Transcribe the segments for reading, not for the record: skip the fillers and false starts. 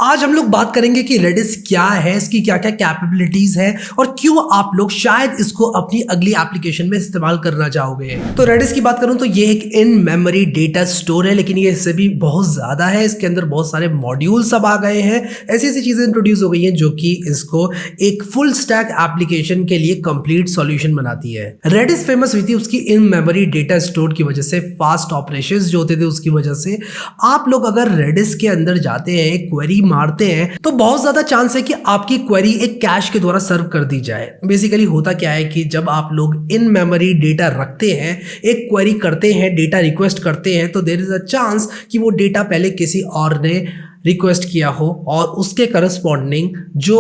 आज हम लोग बात करेंगे कि रेडिस क्या है, इसकी क्या क्या कैपेबिलिटीज है और क्यों आप लोग शायद इसको अपनी अगली एप्लीकेशन में इस्तेमाल करना चाहोगे। तो रेडिस की बात करूं तो ये एक इन मेमोरी डेटा स्टोर है, लेकिन ये इससे भी बहुत ज्यादा है। इसके अंदर बहुत सारे मॉड्यूल सब आ गए हैं, ऐसी ऐसी चीजें इंट्रोड्यूस हो गई हैं जो कि इसको एक फुल स्टैक एप्लीकेशन के लिए कंप्लीट सॉल्यूशन बनाती है। रेडिस फेमस हुई थी उसकी इन मेमोरी डेटा स्टोर की वजह से, फास्ट ऑपरेशंस जो होते थे उसकी वजह से। आप लोग अगर रेडिस के अंदर जाते हैं, क्वेरी मारते हैं, तो बहुत ज्यादा चांस है कि आपकी क्वेरी एक कैश के द्वारा सर्व कर दी जाए। बेसिकली होता क्या है कि जब आप लोग इन मेमोरी डेटा रखते हैं, एक क्वेरी करते हैं, डेटा रिक्वेस्ट करते हैं, तो देयर इज अ चांस कि वो डेटा पहले किसी और ने रिक्वेस्ट किया हो और उसके करस्पॉन्डिंग जो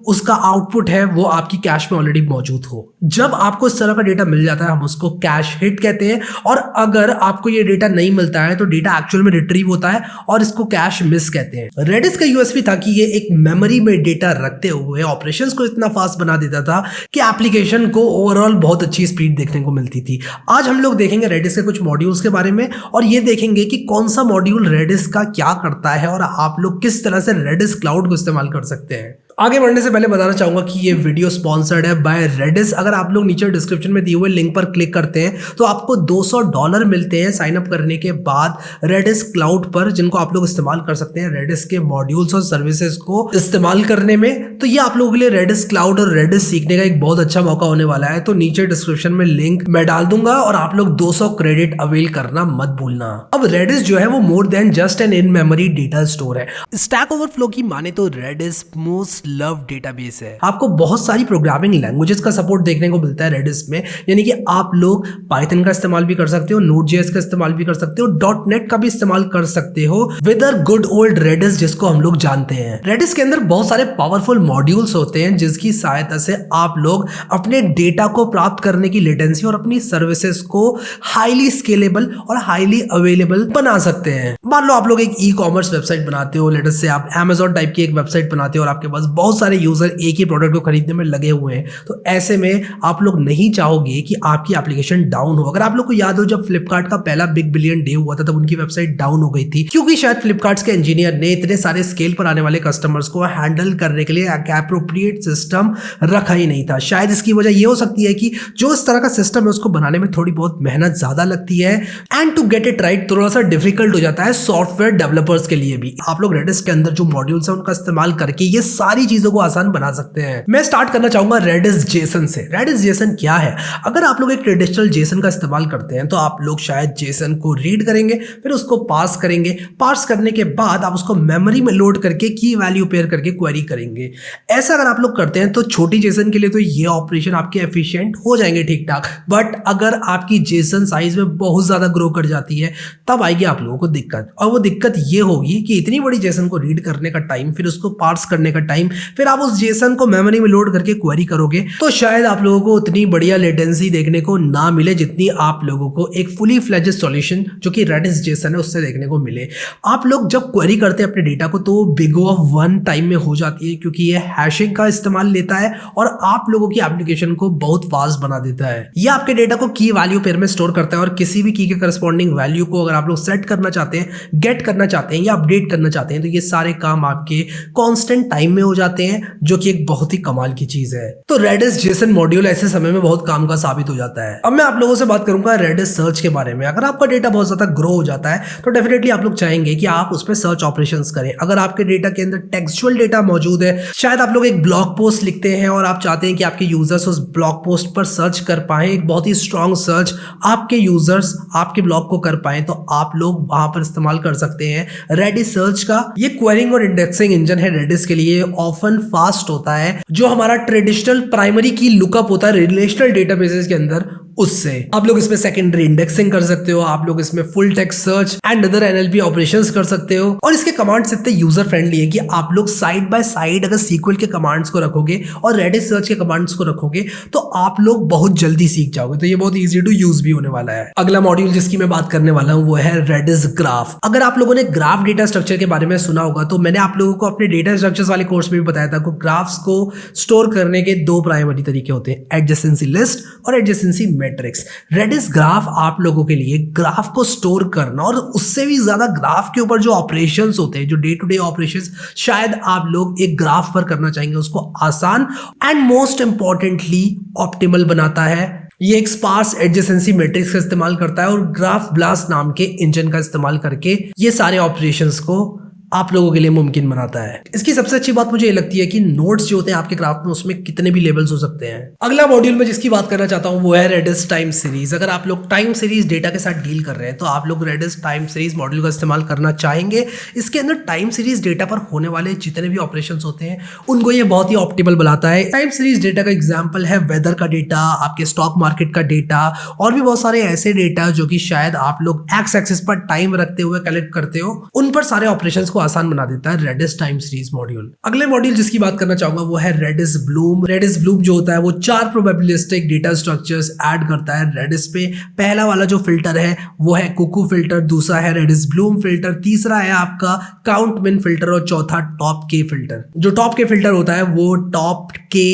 उसका आउटपुट है वो आपकी कैश में ऑलरेडी मौजूद हो। जब आपको इस तरह का डेटा मिल जाता है हम उसको कैश हिट कहते हैं, और अगर आपको ये डेटा नहीं मिलता है तो डेटा एक्चुअल में रिट्रीव होता है और इसको कैश मिस कहते हैं। रेडिस का यूएसपी था कि ये एक मेमोरी में डेटा रखते हुए ऑपरेशंस को इतना फास्ट बना देता था कि एप्लीकेशन को ओवरऑल बहुत अच्छी स्पीड देखने को मिलती थी। आज हम लोग देखेंगे रेडिस के कुछ मॉड्यूल्स के बारे में और ये देखेंगे कि कौन सा मॉड्यूल रेडिस का क्या करता है और आप लोग किस तरह से रेडिस क्लाउड को इस्तेमाल कर सकते हैं। आगे बढ़ने से पहले बताना चाहूंगा कि ये वीडियो स्पॉन्सर्ड है बाय रेडिस। अगर आप लोग नीचे डिस्क्रिप्शन में दिए हुए लिंक पर क्लिक करते हैं तो आपको $200 मिलते हैं साइन अप करने के बाद रेडिस क्लाउड पर, जिनको आप लोग इस्तेमाल कर सकते हैं रेडिस के मॉड्यूल्स और सर्विसेज को इस्तेमाल करने में। तो ये आप लोगों के लिए रेडिस क्लाउड और रेडिस सीखने का एक बहुत अच्छा मौका होने वाला है। तो नीचे डिस्क्रिप्शन में लिंक मैं डाल दूंगा और आप लोग 200 क्रेडिट अवेल करना मत भूलना। अब रेडिस जो है वो more than just an in memory data store है। स्टैक ओवरफ्लो की माने तो रेडिस मोस्ट लव डेटाबेस है। आपको बहुत सारी प्रोग्रामिंग लैंग्वेजेस का सपोर्ट देखने को मिलता है रेडिस में, यानी कि आप लोग पाइथन का इस्तेमाल भी कर सकते हो, नोड.जेएस का इस्तेमाल भी कर सकते हो, .NET का भी इस्तेमाल कर सकते हो with a good old Redis जिसको हम लोग जानते हैं। रेडिस के अंदर बहुत सारे पावरफुल मॉड्यूल्स होते हैं जिसकी सहायता से आप लोग अपने डेटा को प्राप्त करने की लेटेंसी और अपनी सर्विसेज को हाईली स्केलेबल और हाईली अवेलेबल बना सकते हैं। मान लो आप लोग एक ई-कॉमर्स वेबसाइट बनाते हो, लेट्स से आप Amazon टाइप की एक वेबसाइट बनाते हो और आपके पास बहुत सारे यूजर एक ही प्रोडक्ट को खरीदने में लगे हुए हैं, तो ऐसे में आप लोग नहीं चाहोगे कि आपकी एप्लीकेशन डाउन हो। अगर आप लोग को याद हो जब फ्लिपकार्ट का पहला बिग बिलियन डे हुआ था तब उनकी वेबसाइट डाउन हो गई थी, क्योंकि शायद फ्लिपकार्ट के इंजीनियर ने इतने सारे स्केल पर आने वाले कस्टमर्स को हैंडल करने के लिए एप्रोप्रिएट सिस्टम रखा ही नहीं था। शायद इसकी वजह यह हो सकती है कि जो इस तरह का सिस्टम है उसको बनाने में थोड़ी बहुत मेहनत ज्यादा लगती है and to get it right थोड़ा सा डिफिकल्ट हो जाता है सॉफ्टवेयर डेवलपर्स के लिए भी। आप लोग रेडिस के अंदर जो मॉड्यूल्स है उनका इस्तेमाल करके ये सारी चीजों को आसान बना सकते हैं। मैं स्टार्ट करना चाहूंगा रेडिस जेसन से। रेडिस जेसन क्या है? अगर आप लोग एक ट्रेडिशनल जेसन का इस्तेमाल करते हैं तो आप लोग शायद जेसन को रीड करेंगे, फिर उसको पार्स करेंगे, पार्स करने के बाद आप उसको मेमोरी में लोड करके की वैल्यू पेयर करके क्वेरी करेंगे। ऐसा अगर आप लोग करते हैं तो छोटी जेसन के लिए तो ये ऑपरेशन आपके एफिशिएंट हो जाएंगे ठीक ठाक, बट अगर आपकी जेसन साइज में बहुत ज्यादा ग्रो कर जाती है तब आएगी आप लोगों को दिक्कत। और वो दिक्कत ये होगी कि इतनी बड़ी जेसन को रीड करने का टाइम, फिर उसको पार्स करने का टाइम, फिर आप उस जेसन को मेमोरी में लोड करके क्वेरी करोगे तो शायद आप लोगों को उतनी बढ़िया लेटेंसी देखने को ना मिले जितनी आप लोगों को एक फुली फ्लेज्ड सॉल्यूशन जो कि रेडिस जेसन है उससे देखने को मिले। आप लोग जब क्वेरी करते हैं अपने डेटा को तो बिग ऑफ वन टाइम में हो जाती है, क्योंकि ये हैशिंग का इस्तेमाल लेता है और आप लोगों की एप्लीकेशन को बहुत फास्ट बना देता है। ये आपके डेटा को की वैल्यू पेयर में स्टोर करता है और किसी भी की के करस्पॉन्डिंग वैल्यू को अगर आप लोग सेट करना चाहते हैं, गेट करना चाहते हैं या अपडेट करना चाहते हैं तो ये सारे काम आपके कांस्टेंट टाइम में हो जाते हैं, जो कि एक बहुत ही कमाल की चीज है। तो रेडिस जेसन मॉड्यूल ऐसे समय में बहुत काम का साबित हो जाता है। अब मैं आप लोगों से बात करूंगा रेडिस सर्च के बारे में। अगर आपका डेटा बहुत ज्यादा ग्रो हो जाता है तो डेफिनेटली आप लोग चाहेंगे कि आप उस पर सर्च ऑपरेशंस करें। अगर आपके डेटा के अंदर टेक्सचुअल डेटा मौजूद है, शायद आप लोग एक ब्लॉग पोस्ट लिखते हैं और आप चाहते हैं कि आपके यूजर्स उस ब्लॉग पोस्ट पर सर्च कर पाए, एक बहुत ही स्ट्रॉन्ग सर्च आपके यूजर्स आपके ब्लॉग को कर पाए, तो आप लोग वहां पर इस्तेमाल कर सकते हैं रेडिस सर्च का। ये क्वेरिंग और इंडेक्सिंग इंजन है रेडिस के लिए, ऑफन फास्ट होता है। जो हमारा ट्रेडिशनल प्राइमरी की लुकअप होता है रिलेशनल डेटाबेसेस के अंदर, उससे आप लोग इसमें सेकेंडरी इंडेक्सिंग कर सकते हो, आप लोग इसमें full text search and other NLP operations कर सकते हो। और इसके कमांड्स इतने यूजर फ्रेंडली है कि आप लोग साइड बाय साइड अगर सीक्वल के कमांड्स को रखोगे और रेडिस सर्च के कमांड्स को रखोगे तो आप लोग बहुत जल्दी सीख जाओगे। तो ये बहुत इजी टू यूज भी होने वाला है। अगला मॉड्यूल जिसकी मैं बात करने वाला हूं वो है रेडिस ग्राफ। अगर आप लोगों ने ग्राफ डेटा स्ट्रक्चर के बारे में सुना होगा तो मैंने आप लोगों को अपने डेटा स्ट्रक्चर्स वाले कोर्स में भी बताया था। ग्राफ्स को स्टोर करने के दो प्राइमरी तरीके होते हैं, एडजेसेंसी लिस्ट और एडजेसेंसी मैट्रिक्स। रेडिस ग्राफ आप लोगों के लिए ग्राफ को स्टोर करना और उससे भी ज्यादा ग्राफ के ऊपर जो ऑपरेशंस होते हैं, जो डे टू डे ऑपरेशंस शायद आप लोग एक ग्राफ पर करना चाहेंगे, उसको आसान एंड मोस्ट इंपॉर्टेंटली ऑप्टिमल बनाता है। ये एक स्पार्स एडजेसेंसी मैट्रिक्स का इस्तेमाल करता है और ग्राफ ब्लास्ट नाम के इंजन का इस्तेमाल करके ये सारे ऑपरेशंस को आप लोगों के लिए मुमकिन बनाता है। इसकी सबसे अच्छी बात मुझे ये लगती है कि नोड्स जो होते हैं आपके ग्राफ में, उसमें कितने भी लेवल्स हो सकते हैं। अगला मॉड्यूल में जिसकी बात करना चाहता हूं वो है रेडिस टाइम सीरीज। अगर आप लोग टाइम सीरीज डेटा के साथ डील कर रहे हैं तो आप लोग रेडिस टाइम सीरीज मॉड्यूल का इस्तेमाल करना चाहेंगे। इसके अंदर टाइम सीरीज डेटा पर होने वाले जितने भी ऑपरेशन होते हैं उनको ये बहुत ही ऑप्टिमल बनाता है। टाइम सीरीज डेटा का एग्जाम्पल है वेदर का डेटा, आपके स्टॉक मार्केट का डेटा और भी बहुत सारे ऐसे डेटा जो कि शायद आप लोग एक्स एक्सिस पर टाइम रखते हुए कलेक्ट करते हो, उन पर सारे ऑपरेशंस को आसान बना देता है रेडिस टाइम सीरीज मॉड्यूल। अगले मॉड्यूल जिसकी बात करना चाहूंगा वो है रेडिस ब्लूम। रेडिस ब्लूम जो होता है वो 4 प्रोबेबिलिस्टिक डेटा स्ट्रक्चर्स ऐड करता है रेडिस पे। पहला वाला जो फिल्टर है वो है कुकू फिल्टर, दूसरा है रेडिस ब्लूम फिल्टर, तीसरा है आपका काउंट मिन फिल्टर और चौथा टॉप के फिल्टर। जो टॉप के फिल्टर होता है वो टॉप के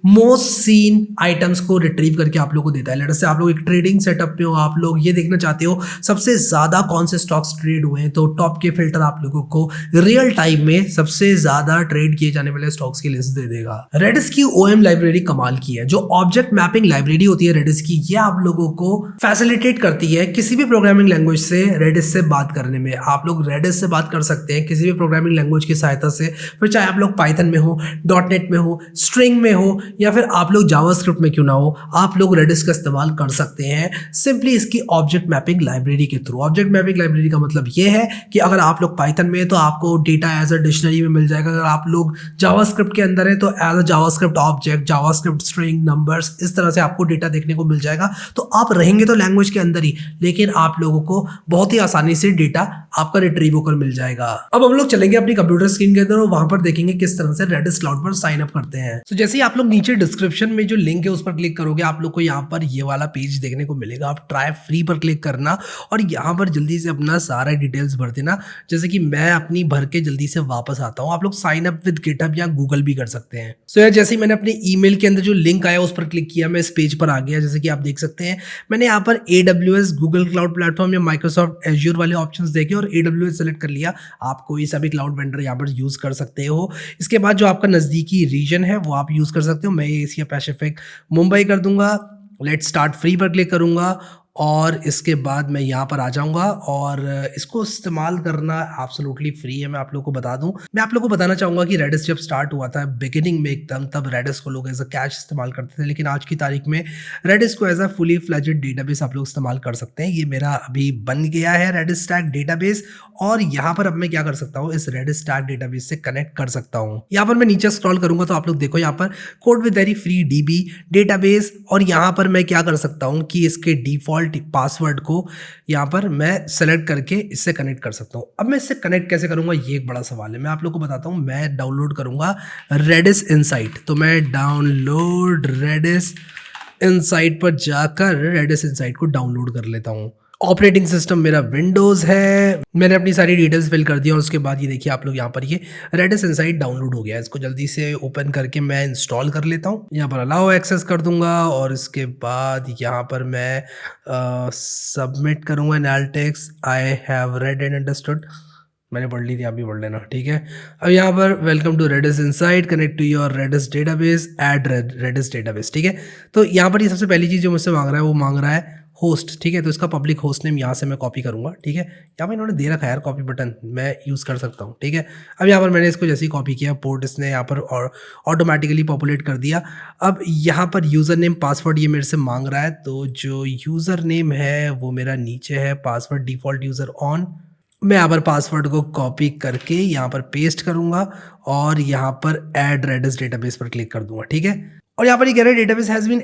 मोस्ट सीन आइटम्स को रिट्रीव करके आप लोगों को देता है। लेट्स से आप लोग एक ट्रेडिंग सेटअप पे हो, आप लोग ये देखना चाहते हो सबसे ज्यादा कौन से स्टॉक्स ट्रेड हुए हैं, तो टॉप के फिल्टर आप लोगों को रियल टाइम में सबसे ज्यादा ट्रेड किए जाने वाले स्टॉक्स की लिस्ट दे देगा। रेडिस की ओएम लाइब्रेरी कमाल की है। जो ऑब्जेक्ट मैपिंग लाइब्रेरी होती है रेडिस की, ये आप लोगों को फैसिलिटेट करती है किसी भी प्रोग्रामिंग लैंग्वेज से रेडिस से बात करने में। आप लोग रेडिस से बात कर सकते हैं किसी भी प्रोग्रामिंग लैंग्वेज की सहायता से, फिर चाहे आप लोग पाइथन में हो, डॉटनेट में हो, स्ट्रिंग में हो या फिर आप लोग जावास्क्रिप्ट में क्यों ना हो, आप लोग रेडिस का इस्तेमाल कर सकते हैं सिंपली इसकी ऑब्जेक्ट मैपिंग लाइब्रेरी के थ्रू। ऑब्जेक्ट मैपिंग लाइब्रेरी का मतलब ये है कि अगर आप लोग पाइथन में है तो आपको डेटा एज अ डिक्शनरी में मिल जाएगा। अगर आप लोग जावास्क्रिप्ट के अंदर है तो as a JavaScript object, JavaScript string, numbers, इस तरह से आपको डेटा देखने को मिल जाएगा। तो आप रहेंगे तो लैंग्वेज के अंदर ही, लेकिन आप लोगों को बहुत ही आसानी से डेटा आपका रिट्रीव होकर मिल जाएगा। अब हम लोग चलेंगे अपनी कंप्यूटर स्क्रीन के अंदर और वहां पर देखेंगे किस तरह से रेडिस क्लाउड पर साइन अप करते हैं। तो जैसे ही आप लोग नीचे डिस्क्रिप्शन में जो लिंक है उस पर क्लिक करोगे, आप लोग को यहाँ पर ये वाला पेज देखने को मिलेगा। आप ट्राई फ्री पर क्लिक करना और यहाँ पर जल्दी से अपना सारा डिटेल्स भर देना, जैसे कि मैं अपनी भर के जल्दी से वापस आता हूँ। आप लोग साइन अप विद गिटहब या गूगल भी कर सकते हैं। सो यार जैसे ही मैंने अपने ईमेल के अंदर जो लिंक आया उस पर क्लिक किया, मैं इस पेज पर आ गया। जैसे कि आप देख सकते हैं मैंने यहाँ पर AWS, गूगल क्लाउड प्लेटफॉर्म या माइक्रोसॉफ्ट एज्योर वाले ऑप्शंस देखे और AWS सेलेक्ट कर लिया। आप कोई सा भी क्लाउड वेंडर यहाँ पर यूज कर सकते हो। इसके बाद जो आपका नजदीकी रीजन है वो आप यूज कर सकते हो। मैं एशिया पैसिफिक मुंबई कर दूंगा। लेट्स स्टार्ट फ्री पर क्लिक करूंगा और इसके बाद मैं यहाँ पर आ जाऊंगा और इसको इस्तेमाल करना एब्सोल्युटली फ्री है। मैं आप लोगों को बता दूं, मैं आप लोगों को बताना चाहूंगा कि रेडिस जब स्टार्ट हुआ था बिगिनिंग में एकदम, तब रेडिस को लोग एज अ कैश इस्तेमाल करते थे, लेकिन आज की तारीख में रेडिस को as a fully fledged database आप लोग इस्तेमाल कर सकते हैं। ये मेरा अभी बन गया है रेडिस स्टैक डेटाबेस और यहाँ पर अब मैं क्या कर सकता हूँ, इस रेडिस स्टैक डेटाबेस से कनेक्ट कर सकता हूँ। यहाँ पर मैं नीचे स्क्रॉल करूंगा तो आप लोग देखो यहाँ पर code with very free DB database, और यहाँ पर मैं क्या कर सकता हूँ कि इसके डिफॉल्ट पासवर्ड को यहाँ पर मैं सेलेक्ट करके इससे कनेक्ट कर सकता हूँ। अब मैं इससे कनेक्ट कैसे करूँगा ये एक बड़ा सवाल है। मैं आप लोग को बताता हूँ। मैं डाउनलोड करूँगा रेडिस इनसाइट, तो मैं डाउनलोड रेडिस इनसाइट पर जाकर रेडिस इनसाइट को डाउनलोड कर लेता हूँ। ऑपरेटिंग सिस्टम मेरा विंडोज है। मैंने अपनी सारी डिटेल्स फिल कर दी और उसके बाद ये देखिए आप लोग यहाँ पर ये रेडिस इनसाइट डाउनलोड हो गया है। इसको जल्दी से ओपन करके मैं इंस्टॉल कर लेता हूँ। यहाँ पर अलाउ एक्सेस कर दूंगा और इसके बाद यहाँ पर मैं सबमिट करूँगा analytics. I have read and understood, मैंने पढ़ ली थी, आप भी पढ़ लेना, ठीक है। अब यहाँ पर welcome to Redis Insight, connect to your Redis database, add Redis database, ठीक है। तो यहाँ पर ये सबसे पहली चीज़ जो मुझसे मांग रहा है वो मांग रहा है होस्ट, ठीक है। तो इसका पब्लिक होस्ट नेम यहाँ से मैं कॉपी करूँगा, ठीक है। यहाँ पर इन्होंने दे रखा है यार कॉपी बटन, मैं यूज़ कर सकता हूँ, ठीक है। अब यहाँ पर मैंने इसको जैसे ही कॉपी किया, पोर्ट इसने यहाँ पर ऑटोमेटिकली पॉपुलेट कर दिया। अब यहाँ पर यूज़र नेम पासवर्ड ये मेरे से मांग रहा है, तो जो यूज़र नेम है वो मेरा नीचे है, पासवर्ड डिफ़ॉल्ट यूज़र ऑन। मैं यहाँ पर पासवर्ड को कॉपी करके यहाँ पर पेस्ट करूँगा और यहाँ पर ऐड रेडिस डेटाबेस पर क्लिक कर दूंगा, ठीक है। और यहाँ पर ये कह रहा है database has been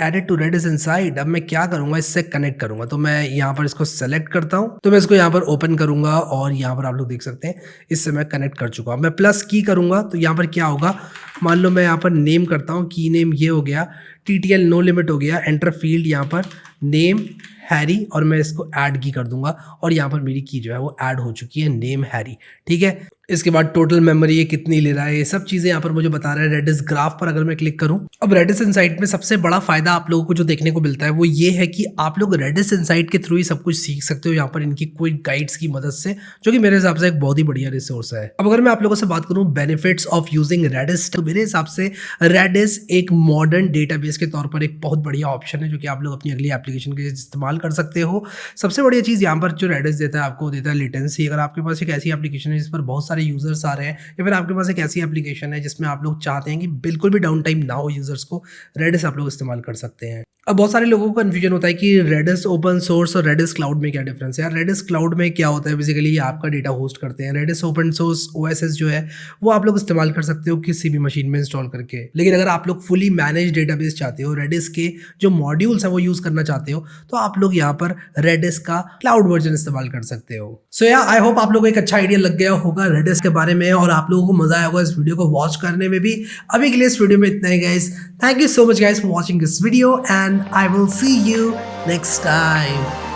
added to Redis Insight. अब मैं क्या करूँगा, इससे कनेक्ट करूँगा। तो मैं यहाँ पर इसको सेलेक्ट करता हूँ, तो मैं इसको यहाँ पर ओपन करूँगा और यहाँ पर आप लोग देख सकते हैं इससे मैं कनेक्ट कर चुका हूँ। मैं प्लस की करूँगा तो यहाँ पर क्या होगा, मान लो मैं यहाँ पर नेम करता हूँ, की नेम ये हो गया, TTL नो लिमिट हो गया, एंटर फील्ड यहाँ पर नेम हैरी, और मैं इसको ऐड की कर दूंगा और यहाँ पर मेरी की जो है वो ऐड हो चुकी है, नेम हैरी। ठीक है, इसके बाद टोटल मेमोरी ये कितनी ले रहा है, ये सब चीजें यहाँ पर मुझे बता रहा है। रेडिस ग्राफ पर अगर मैं क्लिक करूं, अब रेडिस इनसाइट में सबसे बड़ा फायदा आप लोगों को जो देखने को मिलता है वो ये है कि आप लोग रेडिस इनसाइट के थ्रू ही सब कुछ सीख सकते हो यहाँ पर इनकी कोई गाइड्स की मदद से, जो कि मेरे हिसाब से एक बहुत ही बढ़िया रिसोर्स है। अब अगर मैं आप लोगों से बात करूं बेनिफिट्स ऑफ यूजिंग रेडिस, तो मेरे हिसाब से रेडिस एक मॉडर्न डेटाबेस के तौर पर एक बहुत बढ़िया ऑप्शन है जो कि आप लोग अपनी अगली एप्लीकेशन के लिए इस्तेमाल कर सकते हो। सबसे बढ़िया चीज़ यहाँ पर जो रेडिस देता है आपको, देता है लेटेंसी। अगर आपके पास एक ऐसी एप्लीकेशन है जिस पर बहुत सारे यूजर्स आ रहे हैं, या फिर आपके पास एक ऐसी एप्लीकेशन है जिसमें आप लोग चाहते हैं कि बिल्कुल भी डाउन टाइम ना हो यूजर्स को, रेडिस आप लोग इस्तेमाल कर सकते हैं। अब बहुत सारे लोगों को कंफ्यूजन होता है कि रेडिस ओपन सोर्स और रेडिस क्लाउड में क्या डिफरेंस है। यार रेडिस क्लाउड में क्या होता है, बेसिकली ये आपका डेटा होस्ट करते हैं। रेडिस ओपन सोर्स ओएसएस जो है वो आप लोग इस्तेमाल कर सकते हो किसी भी मशीन में इंस्टॉल करके। लेकिन अगर आप लोग फुली मैनेज डेटाबेस चाहते हो, रेडिस के जो मॉड्यूल्स हैं वो यूज करना चाहते हो, तो आप लोग यहाँ पर रेडिस का क्लाउड वर्जन इस्तेमाल कर सकते हो। सो या आई होप आप लोगों को एक अच्छा आइडिया लग गया होगा रेडिस के बारे में, और आप लोगों को मजा आया होगा इस वीडियो को वॉच करने में भी। अभी के लिए इस वीडियो में इतना ही guys. Thank you so much guys for watching this video, and I will see you next time.